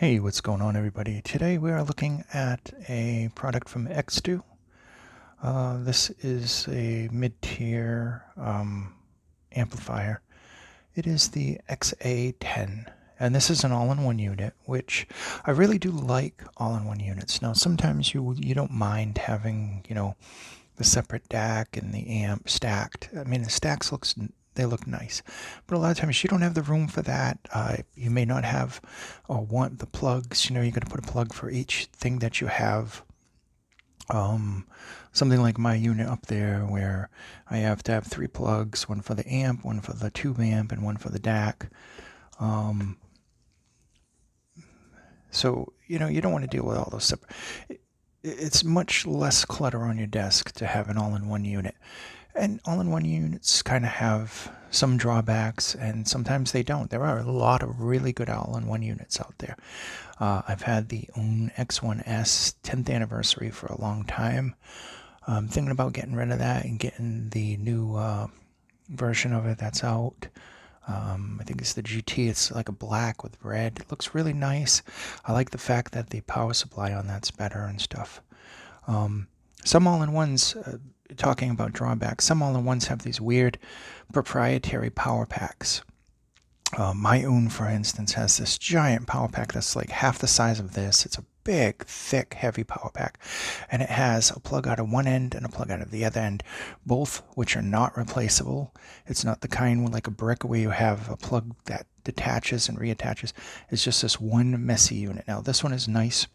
Hey, what's going on, everybody? Today we are looking at a product from XDuoo. This is a mid-tier amplifier. It is the XA-10, and this is an all-in-one unit, which I really do like all-in-one units. Now, sometimes you don't mind having, the separate DAC and the amp stacked. I mean, the stacks they look nice, but a lot of times you don't have the room for that. You may not have or want the plugs. You got to put a plug for each thing that you have. Something like my unit up there, where I have to have 3 plugs: one for the amp, one for the tube amp, and one for the DAC. So you don't want to deal with all those separate. It's much less clutter on your desk to have an all-in-one unit. And all-in-one units kind of have some drawbacks, and sometimes they don't. There are a lot of really good all-in-one units out there. I've had the Untitled X1S 10th anniversary for a long time. I'm thinking about getting rid of that and getting the new version of it that's out. I think it's the GT. It's like a black with red. It looks really nice. I like the fact that the power supply on that's better and stuff. Some all-in-ones, talking about drawbacks, some all-in-ones have these weird proprietary power packs. My own, for instance, has this giant power pack that's like half the size of this. It's a big, thick, heavy power pack, and it has a plug out of one end and a plug out of the other end, both which are not replaceable. It's not the kind with like a brick where you have a plug that detaches and reattaches. It's just this one messy unit. Now, this one is nice.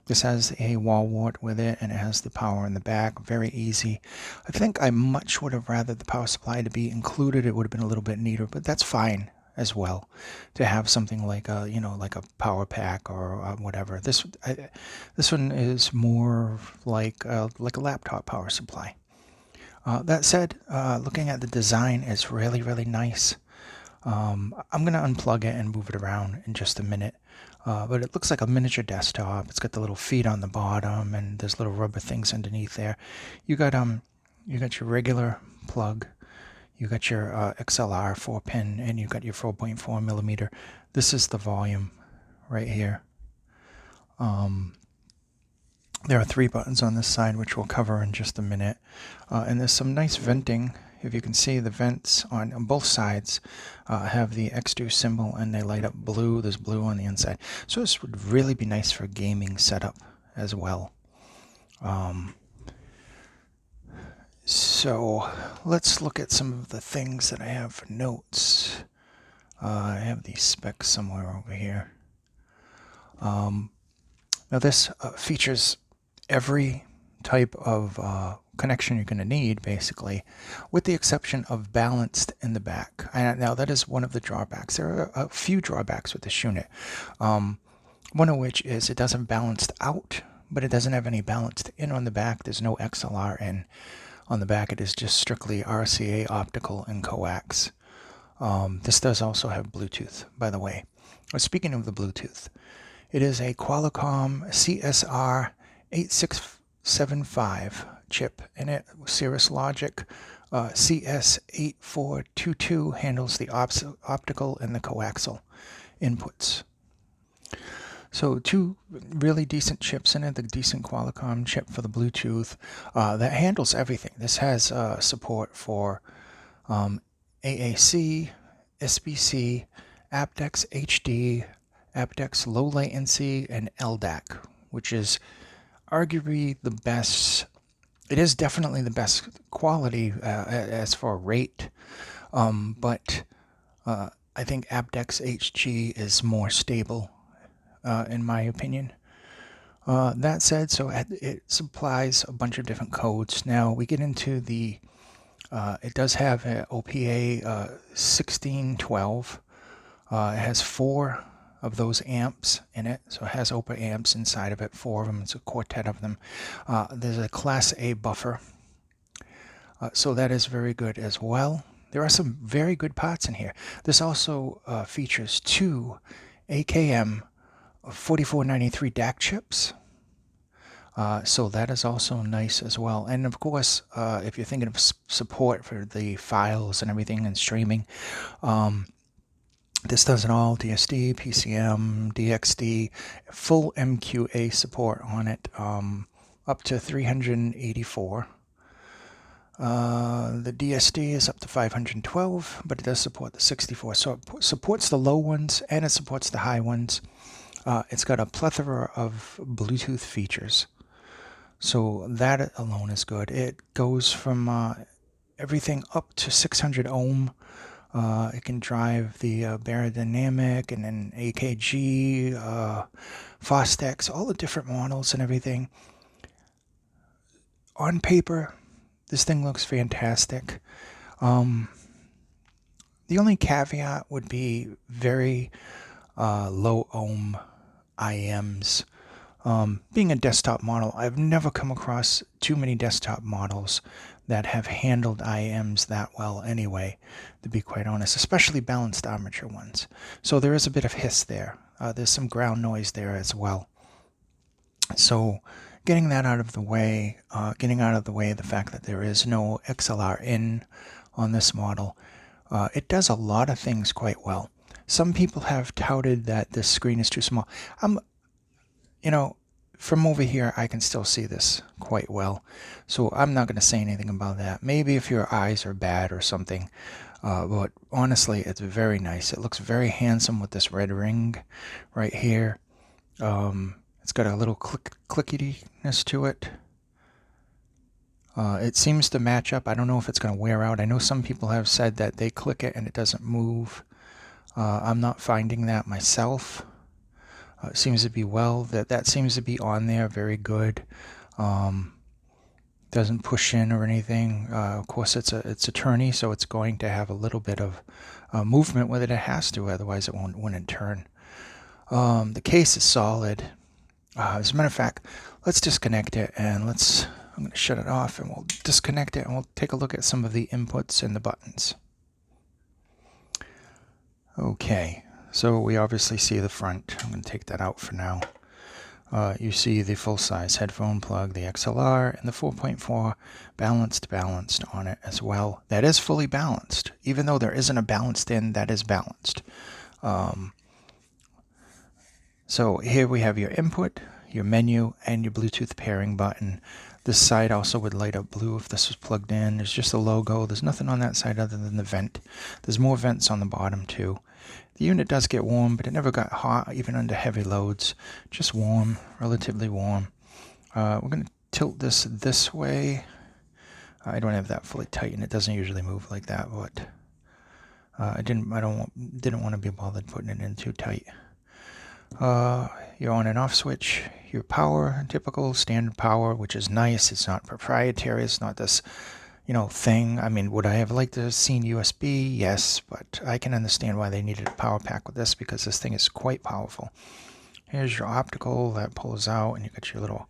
This has a wall wart with it, and it has the power in the back. Very easy. I think I much would have rather the power supply to be included. It would have been a little bbit neater, but that's fine as well, to have something like a like a power pack or whatever. This one is more like a laptop power supply. That said, looking at the design is really, really nice. I'm going to unplug it and move it around in just a minute. But it looks like a miniature desktop. It's got the little feet on the bottom, and there's little rubber things underneath there. You got your regular plug. You got your XLR 4-pin, and you got your 4.4 millimeter. This is the volume right here. There are 3 buttons on this side, which we'll cover in just a minute. And there's some nice venting. If you can see, the vents on both sides have the XDuoo symbol, and they light up blue. There's blue on the inside. So this would really be nice for a gaming setup as well. So let's look at some of the things that I have for notes. I have these specs somewhere over here. Now this features every type of connection you're going to need, basically, with the exception of balanced in the back. And now that is one of the drawbacks. There are a few drawbacks with this unit. One of which is it doesn't balanced out, but it doesn't have any balanced in on the back. There's no XLR in on the back. It is just strictly RCA, optical, and coax. This does also have Bluetooth, by the way. Speaking of the Bluetooth, it is a Qualcomm CSR 8675 chip in it. Cirrus Logic CS8422 handles the optical and the coaxial inputs. So 2 really decent chips in it, the decent Qualcomm chip for the Bluetooth that handles everything. This has support for AAC, SBC, aptX HD, aptX low latency, and LDAC, which is arguably the best. It is definitely the best quality as for rate, but I think aptX HD is more stable, in my opinion. That said, so it supplies a bunch of different codes. Now we get into the, it does have an OPA 1612. It has 4 of those amps in it, so it has OPA amps inside of it, 4 of them. It's a quartet of them. There's a Class A buffer, so that is very good as well. There are some very good parts in here. This also features 2 AKM 4493 DAC chips. So that is also nice as well. And of course, if you're thinking of support for the files and everything and streaming, This does it all: DSD, PCM, DXD, full MQA support on it, up to 384. The DSD is up to 512, but it does support the 64. So it supports the low ones and it supports the high ones. It's got a plethora of Bluetooth features. So that alone is good. It goes from everything up to 600 ohm. It can drive the Barodynamic and then AKG, Fostex, all the different models and everything. On paper, this thing looks fantastic. The only caveat would be very low ohm IMs. Being a desktop model, I've never come across too many desktop models that have handled IMs that well anyway, to be quite honest, especially balanced armature ones. So there is a bit of hiss there. There's some ground noise there as well. So getting that out of the way, the fact that there is no XLR in on this model, it does a lot of things quite well. Some people have touted that this screen is too small. From over here, I can still see this quite well. So I'm not going to say anything about that. Maybe if your eyes are bad or something. But honestly, it's very nice. It looks very handsome with this red ring right here. It's got a little clickiness to it. It seems to match up. I don't know if it's going to wear out. I know some people have said that they click it and it doesn't move. I'm not finding that myself. It seems to be that seems to be on there very good. Doesn't push in or anything. Of course, it's a tourney, so it's going to have a little bit of movement with it. It has to, otherwise it wouldn't turn. The case is solid. As a matter of fact, let's disconnect it and I'm going to shut it off and we'll disconnect it and we'll take a look at some of the inputs and the buttons. Okay. So we obviously see the front. I'm going to take that out for now. You see the full-size headphone plug, the XLR, and the 4.4 balanced on it as well. That is fully balanced. Even though there isn't a balanced in, that is balanced. So here we have your input, your menu, and your Bluetooth pairing button. This side also would light up blue if this was plugged in. There's just a logo. There's nothing on that side other than the vent. There's more vents on the bottom too. The unit does get warm, but it never got hot, even under heavy loads. Just warm, relatively warm. We're going to tilt this way. I don't have that fully tight, and it doesn't usually move like that, but I didn't want to be bothered putting it in too tight. Your on and off switch, your power, typical standard power, which is nice. It's not proprietary. It's not this thing. I mean, would I have liked to have seen USB? Yes, but I can understand why they needed a power pack with this, because this thing is quite powerful. Here's your optical that pulls out, and you got your little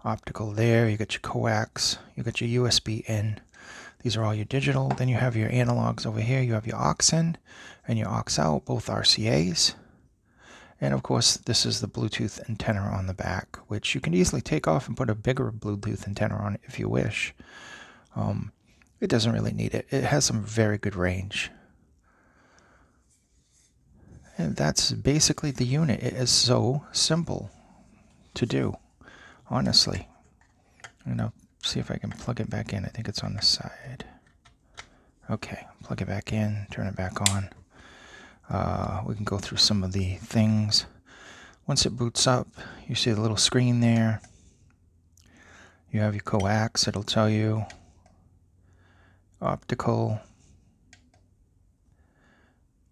optical there. You got your coax. You got your USB in. These are all your digital. Then you have your analogs over here. You have your aux in and your aux out, both RCAs. And of course, this is the Bluetooth antenna on the back, which you can easily take off and put a bigger Bluetooth antenna on it if you wish. It doesn't really need it. It has some very good range. And that's basically the unit. It is so simple to do, honestly. I'm going to see if I can plug it back in. I think it's on the side. Okay, plug it back in, turn it back on. We can go through some of the things. Once it boots up, you see the little screen there. You have your coax. It'll tell you optical,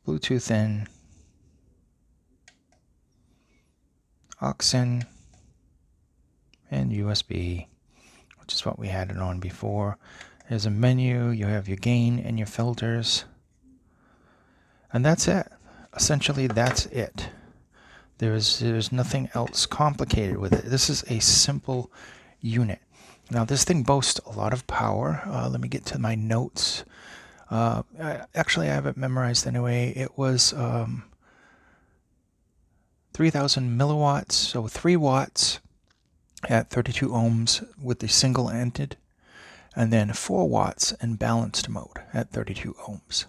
Bluetooth in, aux in, and USB, which is what we had it on before. There's a menu. You have your gain and your filters. And that's it. Essentially, that's it. There's nothing else complicated with it. This is a simple unit. Now, this thing boasts a lot of power. Let me get to my notes. Actually, I have it memorized anyway. It was 3,000 milliwatts, so 3 watts at 32 ohms with the single-ended, and then 4 watts in balanced mode at 32 ohms.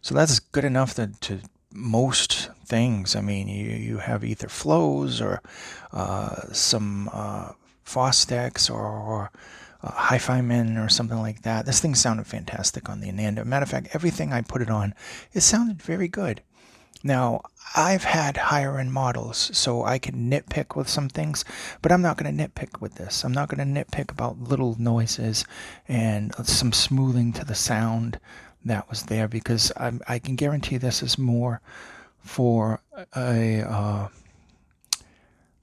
So that's good enough to most things. I mean, you have either flows or some Fostex or hi-fi min or something like that. This thing sounded fantastic on the Ananda. Matter of fact, everything I put it on, it sounded very good. Now, I've had higher end models, so I can nitpick with some things, but I'm not going to nitpick with this. I'm not going to nitpick about little noises and some smoothing to the sound that was there, because I can guarantee this is more for a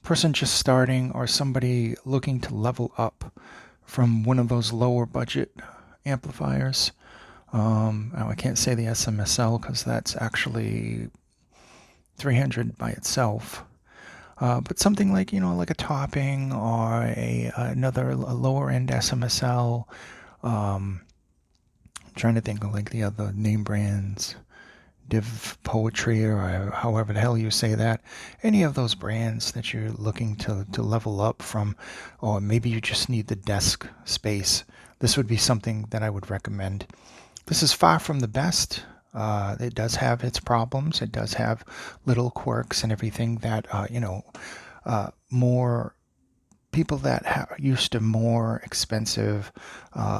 person just starting or somebody looking to level up from one of those lower budget amplifiers. I can't say the SMSL because that's actually 300 by itself. But something like, like a topping or another lower end SMSL. I'm trying to think of like the other name brands, Div Poetry, or however the hell you say that. Any of those brands that you're looking to level up from, or maybe you just need the desk space. This would be something that I would recommend. This is far from the best. It does have its problems. It does have little quirks and everything that, more people that are used to more expensive,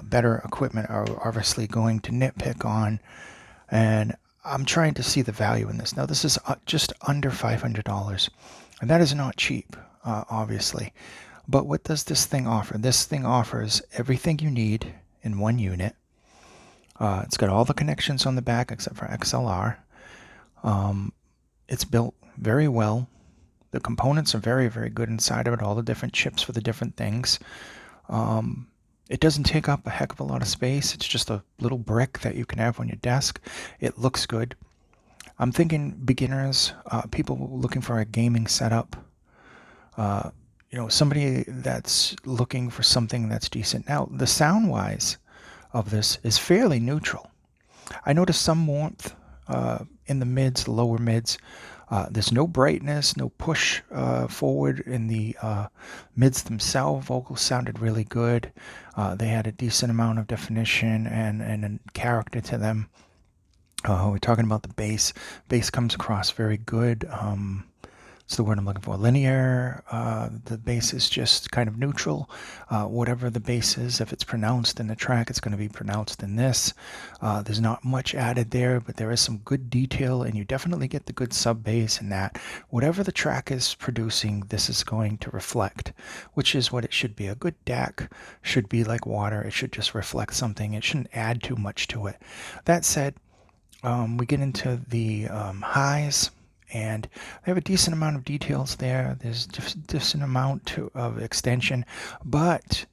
better equipment are obviously going to nitpick on. And I'm trying to see the value in this. Now, this is just under $500, and that is not cheap, obviously. But what does this thing offer? This thing offers everything you need in one unit. It's got all the connections on the back except for XLR. It's built very well. The components are very, very good inside of it, all the different chips for the different things. It doesn't take up a heck of a lot of space. It's just a little brick that you can have on your desk. It looks good. I'm thinking beginners, people looking for a gaming setup, somebody that's looking for something that's decent. Now, the sound-wise of this is fairly neutral. I noticed some warmth in the mids, the lower mids. There's no brightness, no push forward in the mids themselves. Vocals sounded really good. They had a decent amount of definition and a character to them. We're talking about the bass. Bass comes across very good. It's the word I'm looking for. Linear. The bass is just kind of neutral. Whatever the bass is, if it's pronounced in the track, it's going to be pronounced in this. There's not much added there, but there is some good detail, and you definitely get the good sub bass in that. Whatever the track is producing, this is going to reflect, which is what it should be. A good DAC should be like water. It should just reflect something. It shouldn't add too much to it. That said, we get into the highs, and they have a decent amount of details there. There's decent amount of extension, but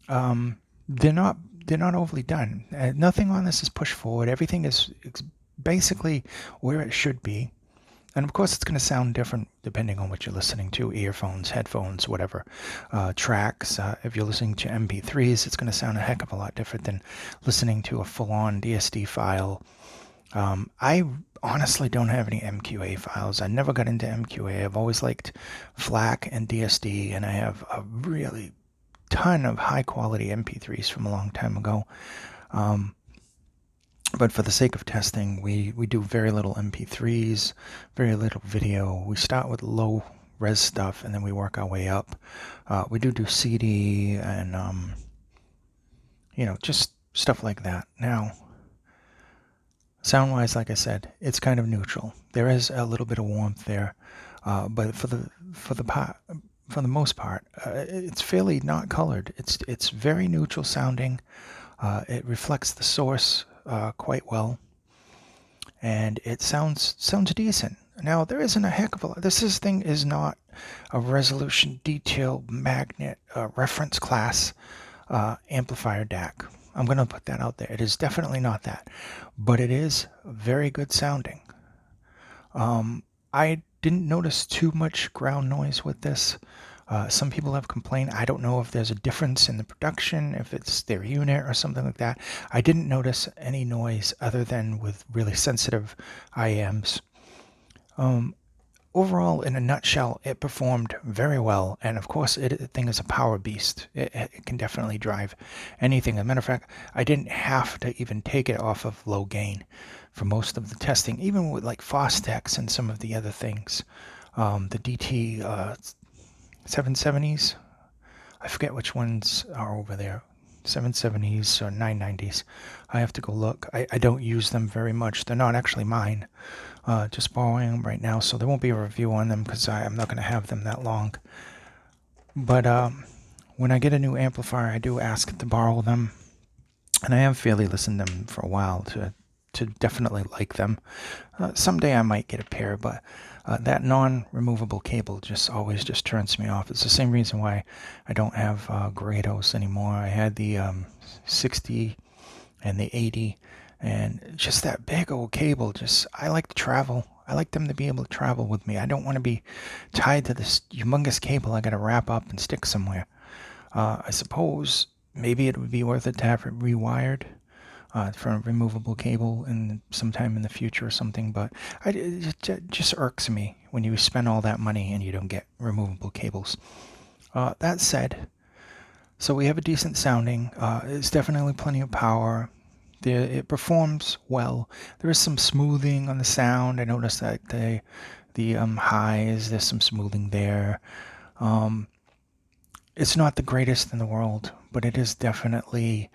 they're not overly done. Nothing on this is pushed forward. Everything is basically where it should be. And of course, it's going to sound different depending on what you're listening to, earphones, headphones, whatever, tracks. If you're listening to MP3s, it's going to sound a heck of a lot different than listening to a full-on DSD file. I honestly don't have any MQA files. I never got into MQA. I've always liked FLAC and DSD, and I have a really ton of high-quality MP3s from a long time ago. But for the sake of testing, we do very little MP3s, very little video. We start with low res stuff, and then we work our way up. We do CD and, just stuff like that. Now, sound-wise, like I said, it's kind of neutral. There is a little bit of warmth there, but for the most part, it's fairly not colored. It's very neutral sounding. It reflects the source quite well, and it sounds decent. Now, there isn't a heck of a lot. This thing is not a resolution detail magnet reference class amplifier DAC. I'm going to put that out there. It is definitely not that, but it is very good sounding. I didn't notice too much ground noise with this. Some people have complained. I don't know if there's a difference in the production, if it's their unit or something like that. I didn't notice any noise other than with really sensitive IEMs. Overall, in a nutshell, it performed very well, and of course, the thing is a power beast. It can definitely drive anything. As a matter of fact, I didn't have to even take it off of low gain for most of the testing, even with like Fostex and some of the other things. The DT 770s, I forget which ones are over there. 770s or 990s. I have to go look. I don't use them very much. They're not actually mine. Just borrowing them right now, so there won't be a review on them because I'm not going to have them that long. But when I get a new amplifier, I do ask to borrow them, and I have fairly listened to them for a while to definitely like them. Someday I might get a pair, but that non-removable cable always just turns me off. It's the same reason why I don't have Grados anymore. I had the 60 and the 80, and just that big old cable. I like to travel. I like them to be able to travel with me. I don't want to be tied to this humongous cable I got to wrap up and stick somewhere. I suppose maybe it would be worth it to have it rewired for a removable cable sometime in the future or something, but it just irks me when you spend all that money and you don't get removable cables. That said, so we have a decent sounding. It's definitely plenty of power. It performs well. There is some smoothing on the sound. I noticed that the highs, there's some smoothing there. It's not the greatest in the world, but it is definitely,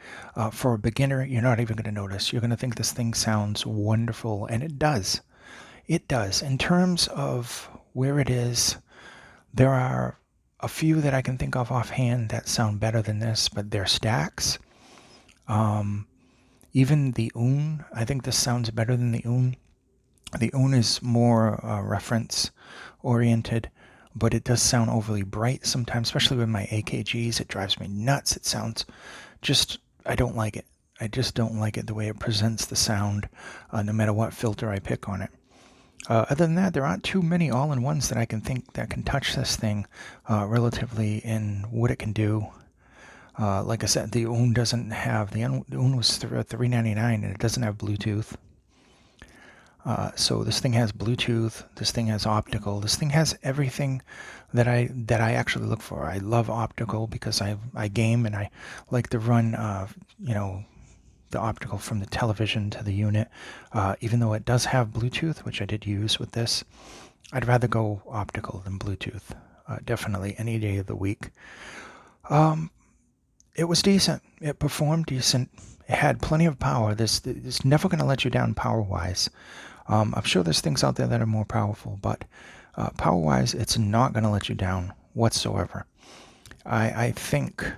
for a beginner, you're not even going to notice. You're going to think this thing sounds wonderful, and it does. It does. In terms of where it is, there are a few that I can think of offhand that sound better than this, but they're stacks. Even the Un, I think this sounds better than the Un. The Un is more reference oriented, but it does sound overly bright sometimes, especially with my AKGs. It drives me nuts. It sounds I don't like it. I just don't like it the way it presents the sound, no matter what filter I pick on it. Other than that, there aren't too many all-in-ones that I can think that can touch this thing relatively in what it can do. Like I said, the Un doesn't have, the Un was $399 and it doesn't have Bluetooth. So this thing has Bluetooth, this thing has optical, this thing has everything that I actually look for. I love optical because I game and I like to run, the optical from the television to the unit. Even though it does have Bluetooth, which I did use with this, I'd rather go optical than Bluetooth. Definitely any day of the week. It was decent. It performed decent. It had plenty of power. This never going to let you down power-wise. I'm sure there's things out there that are more powerful, but power-wise, it's not going to let you down whatsoever. I think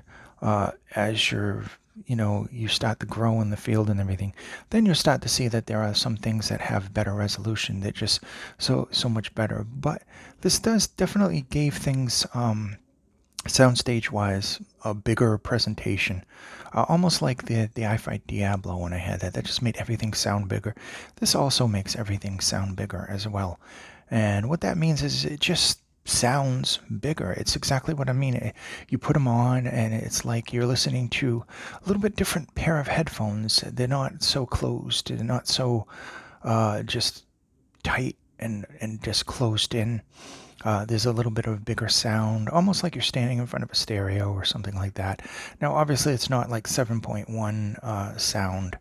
as you start to grow in the field and everything, then you start to see that there are some things that have better resolution that just so much better. But this does definitely gave things soundstage-wise a bigger presentation, almost like the iFight Diablo when I had that just made everything sound bigger. This also makes everything sound bigger as well, and what that means is it just sounds bigger. It's exactly what I mean. You put them on and it's like you're listening to a little bit different pair of headphones. They're not so closed, they're not so just tight and just closed in. There's a little bit of bigger sound, almost like you're standing in front of a stereo or something like that. Now, obviously, it's not like 7.1 sound.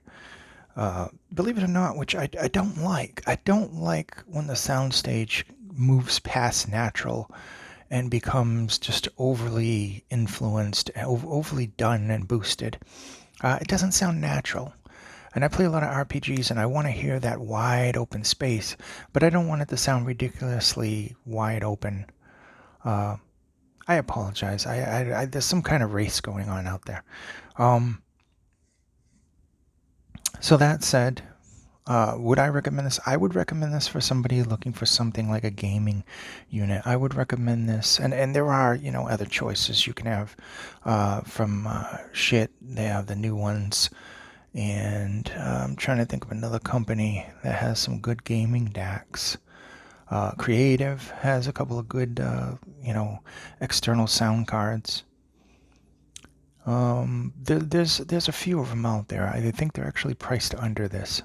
Believe it or not, which I don't like. I don't like when the soundstage moves past natural and becomes just overly influenced, overly done and boosted. It doesn't sound natural. And I play a lot of RPGs and I want to hear that wide open space, but I don't want it to sound ridiculously wide open. I apologize. There's some kind of race going on out there. So that said, would I recommend this? I would recommend this for somebody looking for something like a gaming unit. I would recommend this, and there are other choices you can have from Shit. They have the new ones. And I'm trying to think of another company that has some good gaming DACs. Creative has a couple of good, external sound cards. There's a few of them out there. I think they're actually priced under this.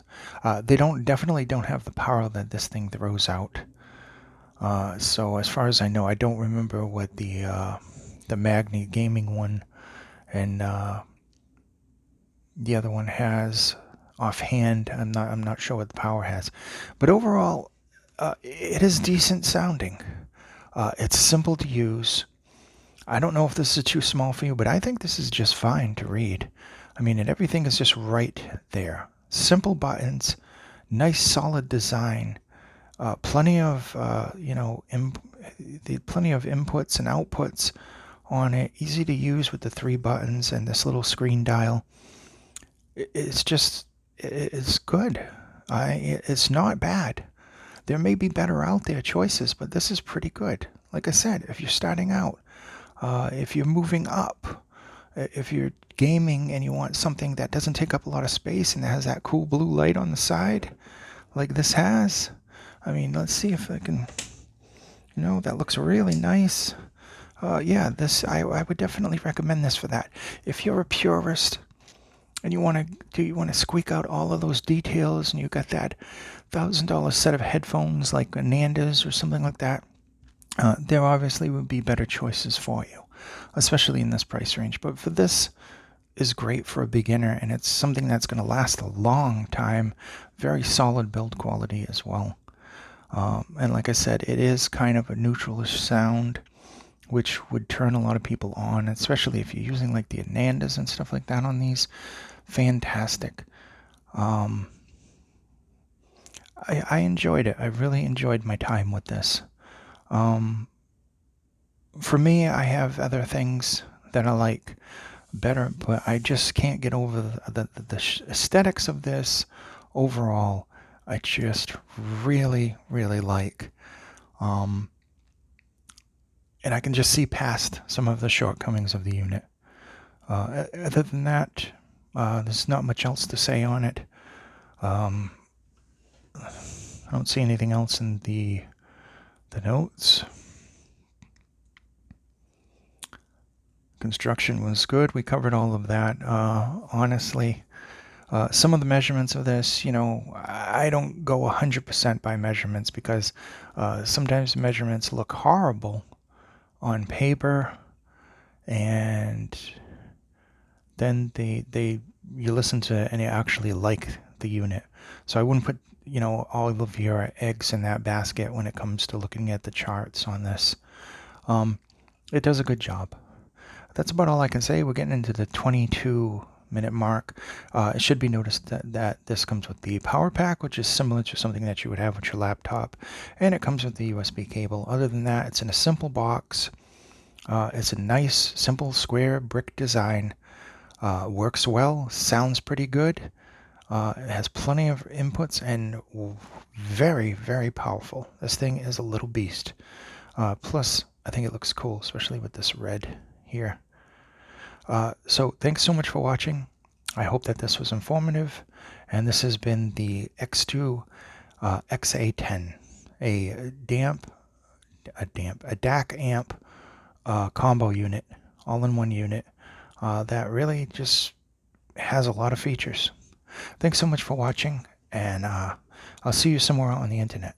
They definitely don't have the power that this thing throws out. So as far as I know, I don't remember what the Magni gaming one and the other one has. offhand. I'm not sure what the power has, but overall, it is decent sounding. It's simple to use. I don't know if this is too small for you, but I think this is just fine to read. I mean, and everything is just right there. Simple buttons, nice solid design, plenty of plenty of inputs and outputs on it. Easy to use with the 3 buttons and this little screen dial. It's good. It's not bad. There may be better out there choices, but this is pretty good. Like I said, if you're starting out, if you're moving up, if you're gaming and you want something that doesn't take up a lot of space and has that cool blue light on the side, like this has. I mean, let's see if I can, that looks really nice. Yeah, I would definitely recommend this for that. If you're a purist and you want to squeak out all of those details and you got that $1,000 set of headphones like Ananda's or something like that, there obviously would be better choices for you, especially in this price range. But for this is great for a beginner, and it's something that's going to last a long time. Very solid build quality as well. And like I said, it is kind of a neutral-ish sound, which would turn a lot of people on, especially if you're using like the Anandas and stuff like that on these. Fantastic. I enjoyed it. I really enjoyed my time with this. For me, I have other things that I like better, but I just can't get over the aesthetics of this overall. I just really, really like. And I can just see past some of the shortcomings of the unit. Other than that, there's not much else to say on it. I don't see anything else in the notes. Construction was good. We covered all of that. Honestly, some of the measurements of this, I don't go 100% by measurements because sometimes measurements look horrible on paper, and then you listen to it and you actually like the unit. So I wouldn't put all of your eggs in that basket when it comes to looking at the charts on this. It does a good job. That's about all I can say. We're getting into the 22-minute mark. It should be noticed that this comes with the power pack, which is similar to something that you would have with your laptop, and it comes with the USB cable. Other than that, it's in a simple box. It's a nice, simple, square brick design. Works well, sounds pretty good. It has plenty of inputs and very, very powerful. This thing is a little beast. Plus, I think it looks cool, especially with this red here. So thanks so much for watching. I hope that this was informative, and this has been the XDuoo XA-10, a DAC amp combo unit, all-in-one unit that really just has a lot of features. Thanks so much for watching, and I'll see you somewhere on the internet.